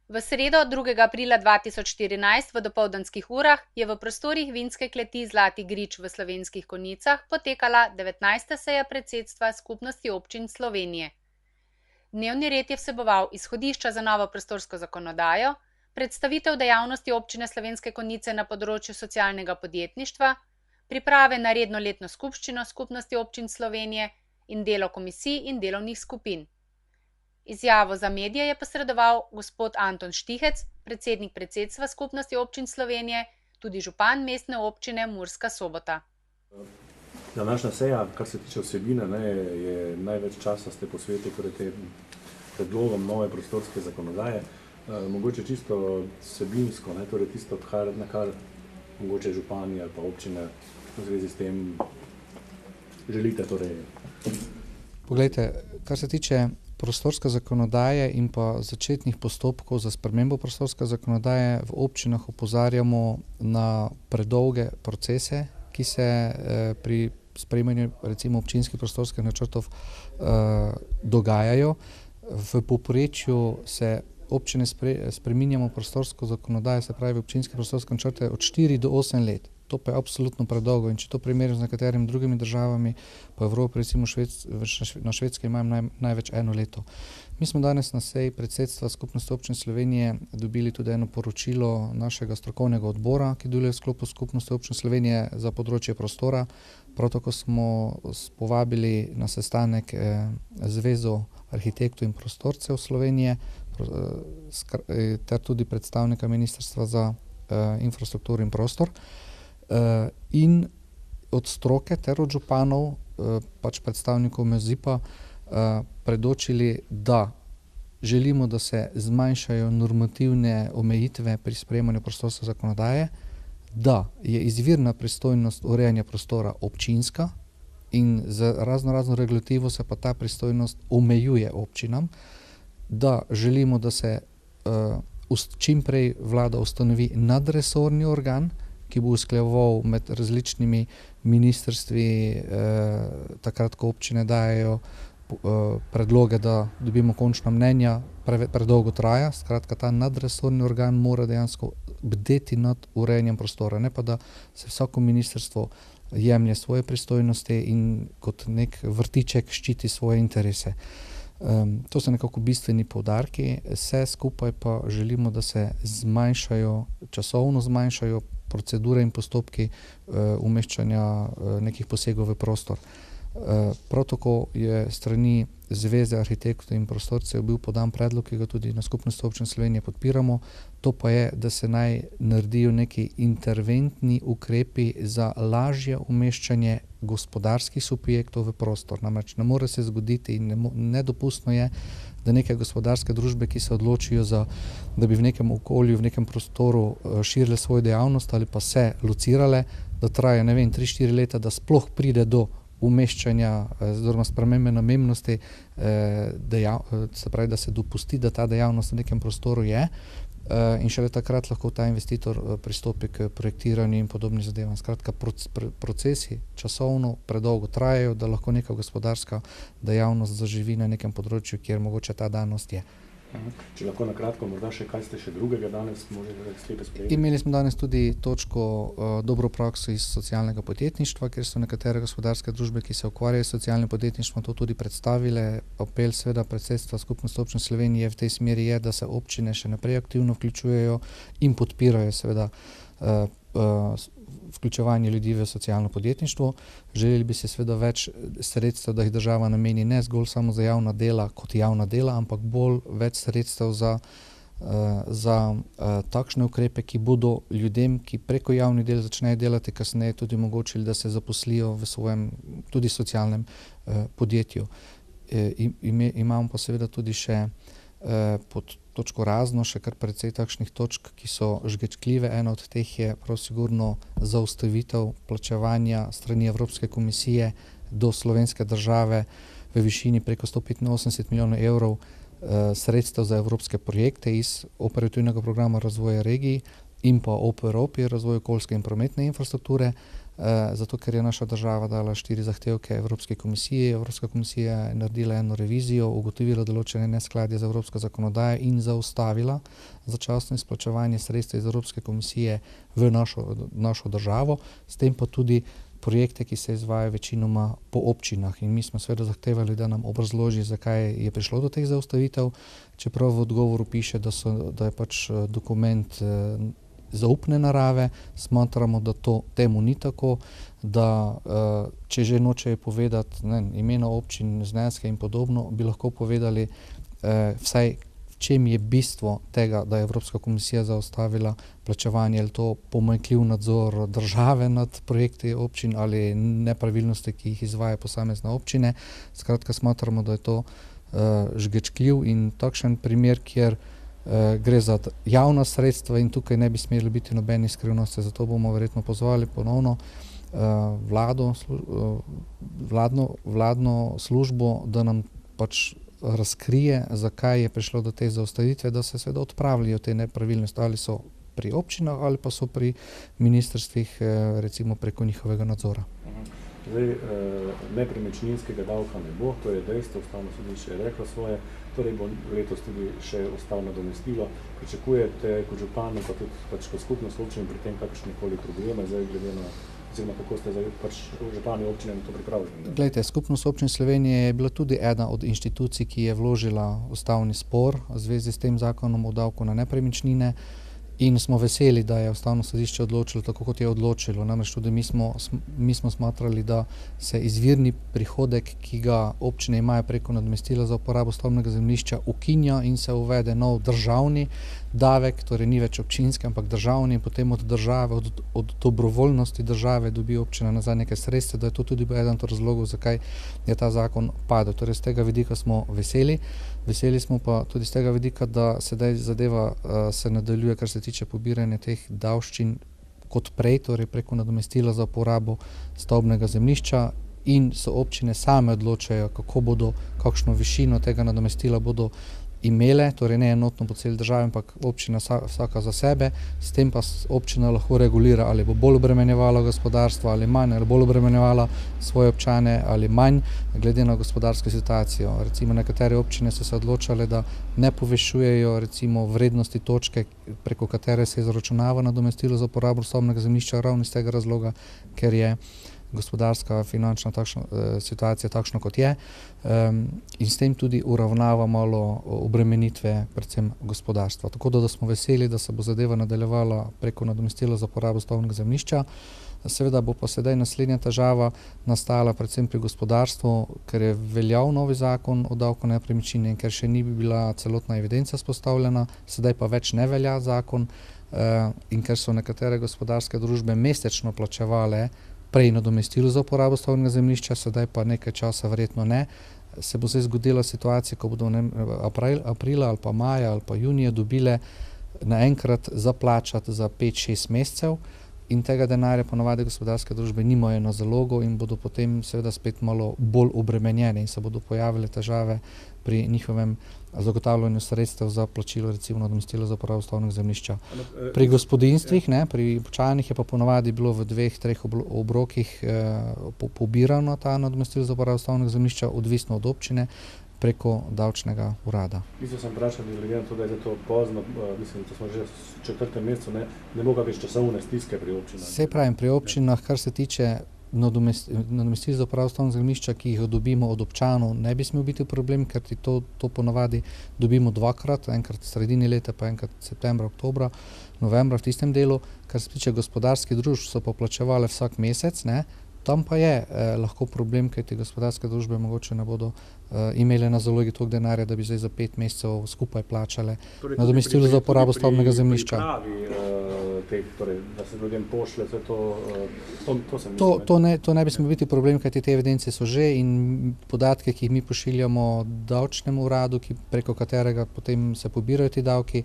V sredo 2. aprila 2014 v dopoldanskih urah je v prostorih vinske kleti Zlati grič v Slovenskih Konjicah potekala 19. seja predsedstva Skupnosti občin Slovenije. Dnevni red je vseboval izhodišča za novo prostorsko zakonodajo, predstavitev dejavnosti občine Slovenske Konjice na področju socialnega podjetništva, priprave na redno letno skupščino Skupnosti občin Slovenije in delo komisij in delovnih skupin. Izjavo za medije je posredoval gospod Anton Štihec, predsednik predsedstva Skupnosti občin Slovenije, tudi župan mestne občine Murska Sobota. Današnja seja, kar se tiče vsebine, je največ časa ste posvetili tem predlogom nove prostorske zakonodaje. Mogoče čisto vsebinsko, torej tisto, na kar mogoče župani ali pa občine v zvezi s tem želite. Poglejte, kar se tiče prostorske zakonodaje in pa začetnih postopkov za spremembo prostorske zakonodaje, v občinah opozarjamo na predolge procese, ki se pri sprejemanju recimo občinskih prostorskih načrtov dogajajo. V povprečju se občine spreminjamo prostorsko zakonodajo, se pravi občinske prostorske načrte od 4 do 8 let. To pa je absolutno predolgo in če to primerjam z nekaterimi drugimi državami po Evropi, recimo na Švedskem imajo največ 1 leto. Mi smo danes na seji predsedstva Skupnosti občin Slovenije dobili tudi eno poročilo našega strokovnega odbora, ki deluje v sklopu Skupnosti občin Slovenije za področje prostora. Prav tako smo povabili na sestanek Zvezo arhitektov in prostorcev Slovenije ter tudi predstavnika Ministrstva za infrastrukturo in prostor. In od stroke ter od županov, pač predstavnikov MEZIP-a, predočili, da želimo, da se zmanjšajo normativne omejitve pri sprejemanju prostorske zakonodaje, da je izvirna pristojnost urejanja prostora občinska in z razno regulativo se pa ta pristojnost omejuje občinam, da želimo, da se čim prej vlada ustanovi nadresorni organ, ki bo usklajeval med različnimi ministrstvi, takrat, ko občine dajejo predloge, da dobimo končna mnenja, predolgo traja. Skratka, ta nadresorni organ mora dejansko bdeti nad urejanjem prostora, ne pa da se vsako ministrstvo jemlje svoje pristojnosti in kot nek vrtiček ščiti svoje interese. To so nekako bistveni poudarki, vse skupaj pa želimo, da se časovno zmanjšajo procedure in postopki umeščanja nekih posegov v prostor. Prav tako je strani Zveze arhitektov in prostorcev bil podan predlog, ki ga tudi na Skupnosti občin Slovenije podpiramo, to pa je, da se naj naredijo neki interventni ukrepi za lažje umeščanje gospodarskih subjektov v prostor. Namreč ne more se zgoditi in nedopustno je, da neke gospodarske družbe, ki se odločijo, da bi v nekem okolju, v nekem prostoru širile svojo dejavnost ali pa se locirale, da traja, 3-4 leta, da sploh pride do umeščanja oziroma spremembe namembnosti, se pravi, da se dopusti, da ta dejavnost v nekem prostoru je in šele takrat lahko ta investitor pristopi k projektiranju in podobnim zadevam. Skratka, procesi časovno predolgo trajajo, da lahko neka gospodarska dejavnost zaživi na nekem področju, kjer mogoče ta danost je. Če lahko na kratko, morda še kaj ste še drugega danes sklepe sprejeli? Imeli smo danes tudi točko dobro prakso iz socialnega podjetništva, kjer so nekatere gospodarske družbe, ki se ukvarjajo s socialnim podjetništvom, to tudi predstavile. Apel seveda predsedstva Skupnosti občin Slovenije v tej smeri je, da se občine še naprej aktivno vključujejo in podpirajo seveda vključevanje ljudi v socialno podjetništvo. Želeli bi se seveda več sredstev, da jih država nameni ne zgolj samo za javna dela kot javna dela, ampak več sredstev za takšne ukrepe, ki bodo ljudem, ki preko javnih del začnejo delati, kasneje tudi omogočili, da se zaposlijo v svojem tudi socialnem podjetju. Imamo pa seveda tudi še pod točko razno še kar precej takšnih točk, ki so žgečkljive. Ena od teh je prav sigurno zaustavitev plačevanja strani Evropske komisije do slovenske države v višini preko 185 milijonov evrov sredstev za evropske projekte iz operativnega programa razvoja regij in pa OPROP, razvoj okoljske in prometne infrastrukture. zato ker je naša država dala 4 zahtevke Evropske komisije. Evropska komisija je naredila eno revizijo, ugotovila določene neskladje z evropsko zakonodajo in zaustavila začasno izplačevanje sredstev iz Evropske komisije v našo državo, s tem pa tudi projekte, ki se izvajajo večinoma po občinah. In mi smo seveda zahtevali, da nam obrazloži, zakaj je prišlo do teh zaustavitev, čeprav v odgovoru piše, da je pač dokument zaupne narave, smatramo, da temu ni tako, da če že nočejo povedati imena občin, zneske in podobno, bi lahko povedali vsaj, v čem je bistvo tega, da je Evropska komisija zaustavila plačevanje, ali to pomanjkljiv nadzor države nad projekti občin ali nepravilnosti, ki jih izvaja posamezne občine. Skratka, smatramo, da je to žgečkljiv in takšen primer, kjer gre za javna sredstva in tukaj ne bi smeli biti nobene skrivnosti, zato bomo verjetno pozvali ponovno vladno službo, da nam pač razkrije, zakaj je prišlo do te zaustavitve, da se seveda odpravljajo te nepravilnosti, ali so pri občinah ali pa so pri ministrstvih, recimo preko njihovega nadzora. Zdaj, nepremičninskega davka ne bo, to je dejstvo, Ustavno sodišče je reklo svoje, torej bo letos tudi še ostalo nadomestilo. Pričakujete kot župan, pa tudi pač kot skupnost občin pri tem kakršnekoli probleme, zdaj glede na, oziroma kako ste zdaj pač župani občine na to pripravljeni? Glejte, Skupnost občin Slovenije je bila tudi ena od inštitucij, ki je vložila ustavni spor v zvezi s tem zakonom o davku na nepremičnine. In smo veseli, da je Ustavno sodišče odločilo tako, kot je odločilo. Namreč tudi mi smo smatrali, da se izvirni prihodek, ki ga občine imajo preko nadomestila za uporabo stavbnega zemljišča, ukinja in se uvede nov državni davek, torej ni več občinski, ampak državni, in potem od države, od dobrovoljnosti države dobi občina nazaj nekaj sredstev, da je to tudi eden od razlogov, zakaj je ta zakon padel. Torej, z tega vidika smo veseli. Veseli smo pa tudi z tega vidika, da sedaj zadeva se nadaljuje, kar se tiče pobiranja teh davščin kot prej, torej preko nadomestila za uporabo stavbnega zemljišča, in so občine same odločajo, kako bodo, kakšno višino tega nadomestila bodo imele, torej ne enotno po celi državi, ampak občina vsaka za sebe, s tem pa občina lahko regulira, ali bo bolj obremenjevala gospodarstvo ali manj, ali bolj obremenjevala svoje občane ali manj, glede na gospodarsko situacijo. Recimo nekatere občine so se odločale, da ne povišujejo recimo vrednosti točke, preko katere se izračunava nadomestilo za uporabo stavbnega zemljišča, ravno iz tega razloga, ker je gospodarska, finančna situacija takšna, kot je, in s tem tudi uravnava malo obremenitve, predvsem gospodarstva. Tako da smo veseli, da se bo zadeva nadaljevala preko nadomestila za uporabo stavbnega zemljišča. Seveda bo pa sedaj naslednja težava nastala predvsem pri gospodarstvu, ker je veljal novi zakon o davku na nepremičnine in ker še ni bila celotna evidenca vzpostavljena, sedaj pa več ne velja zakon, in ker so nekatere gospodarske družbe mesečno plačevale prej nadomestilo za uporabo stavbnega zemljišča, sedaj pa nekaj časa verjetno ne, se bo zdaj zgodila situacija, ko bodo aprila ali pa maja ali pa junija dobile naenkrat zaplačati za 5-6 mesecev, in tega denarja ponavadi gospodarske družbe nimajo na zalogo in bodo potem seveda spet malo bolj obremenjene in se bodo pojavile težave pri njihovem zagotavljanju sredstev za plačilo recimo nadomestila za uporabo stavbnega zemljišča. Pri gospodinstvih, pri občanih je pa ponavadi bilo v 2-3 obrokih pobirano ta nadomestilo za uporabo stavbnega zemljišča, odvisno od občine, preko davčnega urada. Mislim, sem vprašal, glede na to, da je to pozno, mislim, da smo že v 4. mesecu, ne moga več časovne stiske pri občinah. Saj pravim, pri občinah, kar se tiče nadomestil za uporabo stavbnega zemljišča, ki jih dobimo od občanov, ne bi smel biti problem, ker ti to ponavadi dobimo dvakrat, enkrat v sredini leta, pa enkrat septembra, oktobra, novembra v tistem delu. Kar se tiče gospodarskih družb, so pa plačevale vsak mesec, tam pa je lahko problem, kaj te gospodarske družbe mogoče ne bodo imele na zalogi toliko denarja, da bi zdaj za 5 mesecev skupaj plačale nadomestilo za uporabo stavbnega zemljišča. Torej, da se ljudem pošle, to ne bi smel biti problem, kajti te evidence so že in podatke, ki jih mi pošiljamo davčnemu uradu, preko katerega potem se pobirajo ti davki,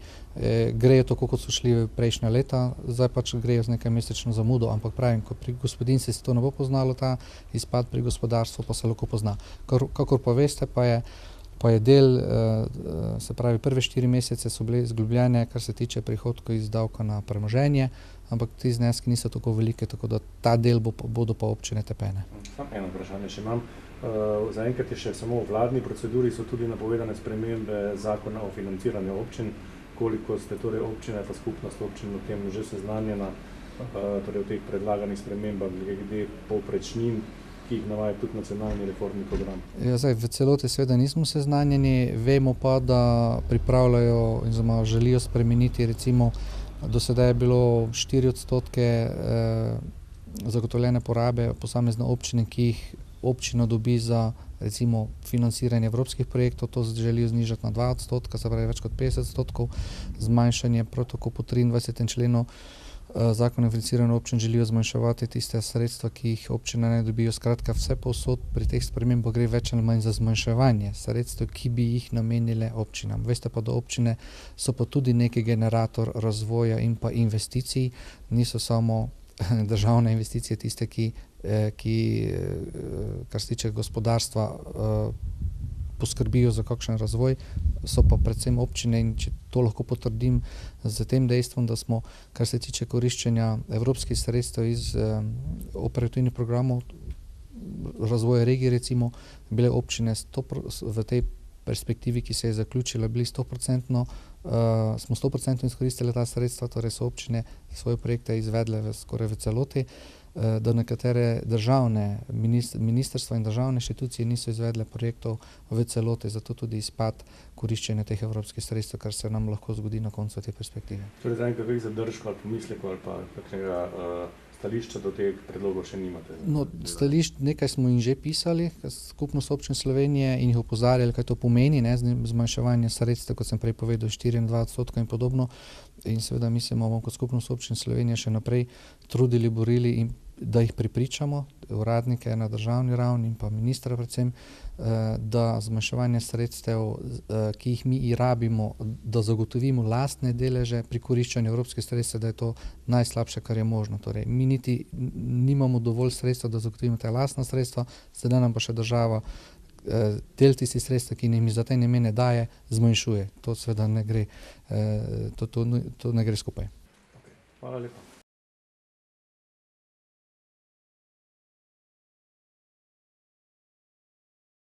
grejo tako, kot so šli prejšnja leta, zdaj pač grejo z nekaj mesečno zamudo, ampak pravim, ko pri gospodinjstvu se to ne bo poznalo, ta izpad pri gospodarstvu pa se lahko pozna. Kakor pa veste, pa je pa je del, se pravi prve 4 mesece so bile izgubljene, kar se tiče prihodkov iz davka na premoženje, ampak ti zneski niso tako velike, tako da ta del bodo pa občine tepene. Samo eno vprašanje še imam. Zaenkrat je še samo v vladni proceduri, so tudi napovedane spremembe zakona o financiranju občin. Koliko ste torej občine pa skupnost občin o tem že seznanjena, torej o teh predlaganih spremembah glede povprečnin, ki jih navaja tudi nacionalni reformni program? Ja, zdaj, v celoti seveda nismo seznanjeni, vemo pa, da pripravljajo oziroma želijo spremeniti, recimo do sedaj je bilo 4% zagotovljene porabe posamezne občine, ki jih občina dobi za recimo financiranje evropskih projektov, to želijo znižati na 2%, se pravi več kot 50%, zmanjšanje prav tako po 23. členu Zakona o financiranju občin želijo zmanjševati tiste sredstva, ki jih občine ne dobijo. Skratka, vse povsod pri teh spremembah gre več ali manj za zmanjševanje sredstev, ki bi jih namenile občinam. Veste pa, da občine so pa tudi neki generator razvoja in pa investicij, niso samo državne investicije tiste, ki kar se tiče gospodarstva, poskrbijo za kakšen razvoj, so pa predvsem občine, in če to lahko potrdim z tem dejstvom, da smo, kar se tiče koriščenja evropskih sredstev iz operativnih programov razvoja regij, recimo, bile občine v tej perspektivi, ki se je zaključila, bili 100%, smo 100% izkoristili ta sredstva, torej so občine svoje projekte izvedle skoraj v celoti, da nekatere državne ministrstva in državne inštitucije niso izvedle projektov v celoti, zato tudi izpad koriščenja teh evropskih sredstev, kar se nam lahko zgodi na koncu te perspektive. Torej zaenkrat kakšnih zadržkov ali pomislekov ali pa kakšnega stališča do teh predlogov še nimate? No, stališč nekaj smo jim že pisali, Skupnost občin Slovenije, in jih opozarjali, kaj to pomeni, zmanjševanje sredstev, kot sem prej povedal, 4,2% in podobno. In seveda mi se bomo kot Skupnost občin Slovenije še naprej trudili, borili, da jih prepričamo, uradnike na državni ravni in pa ministra predvsem, da zmanjševanje sredstev, ki jih mi rabimo, da zagotovimo lastne deleže pri koriščenju evropskih sredstev, da je to najslabše, kar je možno. Torej, mi niti nimamo dovolj sredstev, da zagotovimo ta lastna sredstva, sedaj nam pa še država del tistih sredstev, ki nam za te namene daje, zmanjšuje. To seveda ne gre, to ne gre skupaj. Hvala lepa.